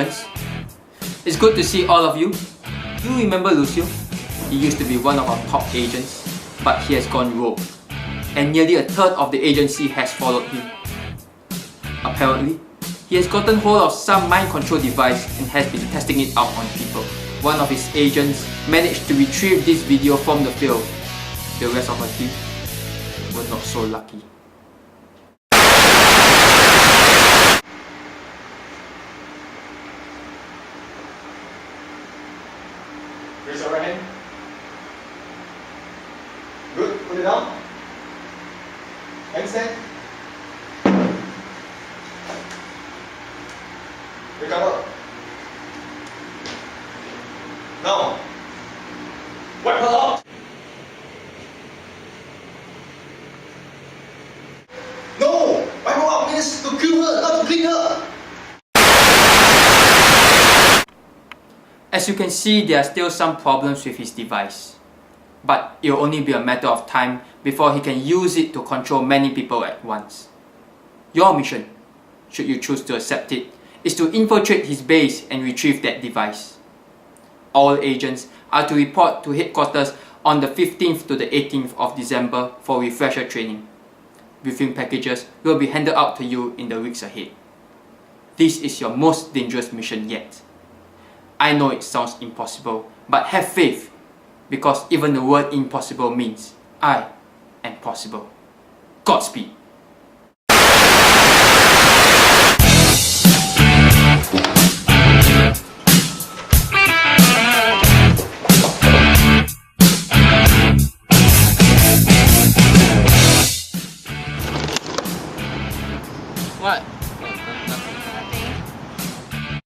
agents. It's good to see all of you. You remember Lucio? He used to be one of our top agents, but he has gone rogue, and nearly a third of the agency has followed him. Apparently, he has gotten hold of some mind control device and has been testing it out on people. One of his agents managed to retrieve this video from the field. The rest of our team were not so lucky. Raise your right hand. Good. Put it down. Handstand. Recover. Now, wipe her out. No! Wipe her out means to kill her, not to clean her. As you can see, there are still some problems with his device, but it will only be a matter of time before he can use it to control many people at once. Your mission, should you choose to accept it, is to infiltrate his base and retrieve that device. All agents are to report to headquarters on the 15th to the 18th of December for refresher training. Briefing packages will be handed out to you in the weeks ahead. This is your most dangerous mission yet. I know it sounds impossible, but have faith, because even the word impossible means I am possible. Godspeed.